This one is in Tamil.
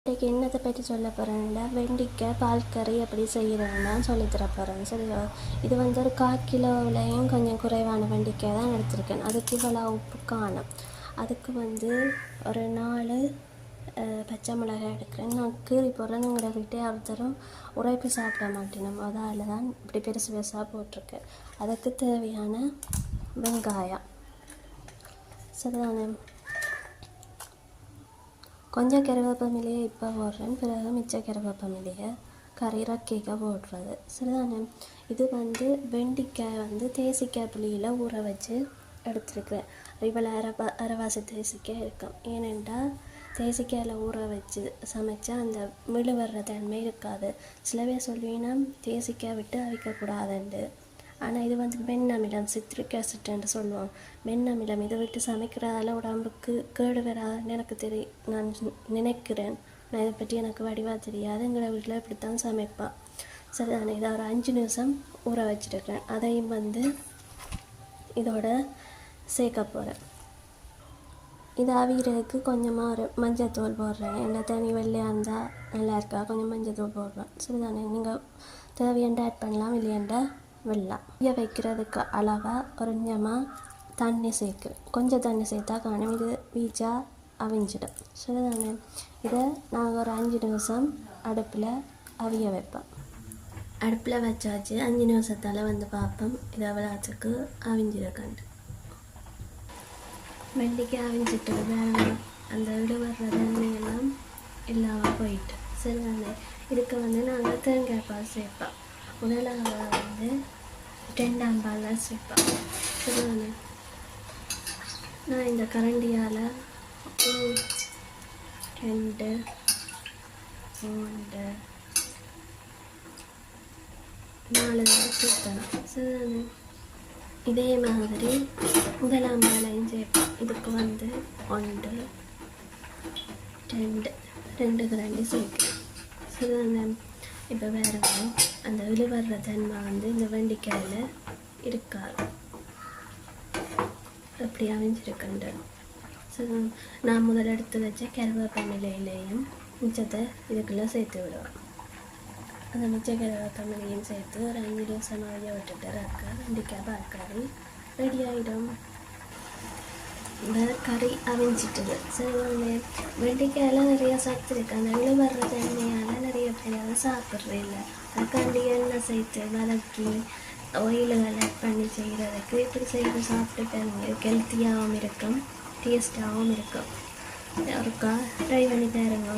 இன்றைக்கி என்னத்தை பற்றி சொல்ல போகிறேன்னா வெண்டிக்காய் பால் கறி எப்படி செய்கிறேன்னு சொல்லித்தர போகிறேன். சரியா? இது ஒரு 1/4 கிலோவிலையும் கொஞ்சம் குறைவான வெண்டிக்காய் தான் எடுத்திருக்கேன். அதுக்கு இவ்வளோ உப்பு காணும். அதுக்கு ஒரு 4 பச்சை மிளகாய் எடுக்கிறேன். நான் கீறி போடுறேன். எங்களோட வீட்டை ஒருத்தரும் உரைப்பு சாப்பிட மாட்டேனோம், அதால் தான் இப்படி பெருசு பெருசாக போட்டிருக்கேன். அதுக்கு தேவையான வெங்காயம் சரிதானே. கொஞ்சம் கருவேப்பமிலையை இப்போ போடுறேன், பிறகு மிச்ச கருவேப்பமிலையை கறி ரக்கைக்க போடுறது சரிதானே. இது வெண்டிக்காய் தேசிக்காய் புளியில் ஊற வச்சு எடுத்துருக்குறேன். இவ்வளோ அரைவாசி தேசிக்காய் இருக்கும். ஏனென்றால் தேசிக்காயில் ஊற வச்சு சமைச்சா அந்த மிளு வர்ற தன்மை இருக்காது. சில பேர் சொல்லுவீங்கன்னா தேசிக்காய் விட்டு அவிக்கக்கூடாதுண்டு. ஆனால் இது மென்னமிலம், சிட்ரிக் ஆசிட்ன்னு சொல்லுவோம். மென்னமிலம் இதை விட்டு சமைக்கிறதால உடம்புக்கு கேடு வராதுன்னு எனக்கு நான் நினைக்கிறேன். நான் இதை பற்றி எனக்கு வடிவாக தெரியாது. எங்களை வீட்டில் இப்படித்தான் சமைப்பான் சரிதானே. இதை ஒரு 5 நிமிஷம் ஊற வச்சுருக்கேன். அதையும் இதோட சேர்க்க போகிறேன். இது அவிகிறதுக்கு கொஞ்சமாக ஒரு மஞ்சத்தூள் போடுறேன். இல்லை தனி வெள்ளையாக இருந்தால் நல்லா இருக்கா, கொஞ்சம் மஞ்சத்தூள் போடுறேன் சரிதானே. நீங்கள் தேவையாண்டா ஆட் பண்ணலாம், இல்லையாண்டா வெள்ளம். இதை வைக்கிறதுக்கு அளவாக கொஞ்சமாக தண்ணி சேர்க்குறேன். கொஞ்சம் தண்ணி சேர்த்தா காணும், இது வீச்சா அவிஞ்சிடும் சரிதானே. இதை நாங்கள் ஒரு 5 நிமிஷம் அடுப்பில் அவிய வைப்போம். அடுப்பில் வச்சாச்சு. 5 நிமிஷத்தால் பார்ப்போம் இது அவ்வளோத்துக்கு அவிஞ்சிருக்காண்டு. வெண்டிக்காய் அவிஞ்சிட்டு வேறு அந்த விடுவர்ற தண்ணியெல்லாம் இல்லாமல் போயிட்டு சரிதானே. இதுக்கு நாங்கள் தேங்காய் பால் சேர்ப்போம். முதலாவது 2ஆம் பால் சேர்ப்போம் சரிதானே. நான் இந்த கரண்டியால் 2 3 4 சேர்த்தணும் சரிதானே. இதே மாதிரி 1ஆம் பாலையும் சேர்ப்போம். இதுக்கு 1 2 கரண்டி சேர்க்கிறேன் சரிதானே. இப்போ வேறு அந்த விழுவர்ற தன்மை இந்த வெண்டிக்காயில் இருக்காது, அப்படி அவிஞ்சிருக்குண்டு. ஸோ நான் முதல் எடுத்து வச்ச கருவேப்பமிலையிலையும் மிச்சத்தை இதுக்குள்ளே சேர்த்து விடுவேன். அந்த மிச்ச கருவேப்பமிலையும் சேர்த்து ஒரு 5 நிமிஷம் அவிய விட்டுட்டு வெண்டிக்காய் பால் கறி ரெடி ஆகிடும். இந்த கறி அவிஞ்சிட்டுது சரி. வெண்டிக்காயெல்லாம் நிறைய சத்து இருக்குது. அந்த விழுவர்ற தன்மையால் நிறைய பேர் அதை சாப்பிட்றது இல்லை. அதுக்காண்டி எண்ணெய் சேர்த்து வதக்கி ஆயில்களை பண்ணி செய்கிறதுக்கு இப்படி செய்து சாப்பிட்டு ஹெல்த்தியாகவும் இருக்கும், டேஸ்டாகவும் இருக்கும். ஒருக்கா ட்ரை பண்ணி தருங்க.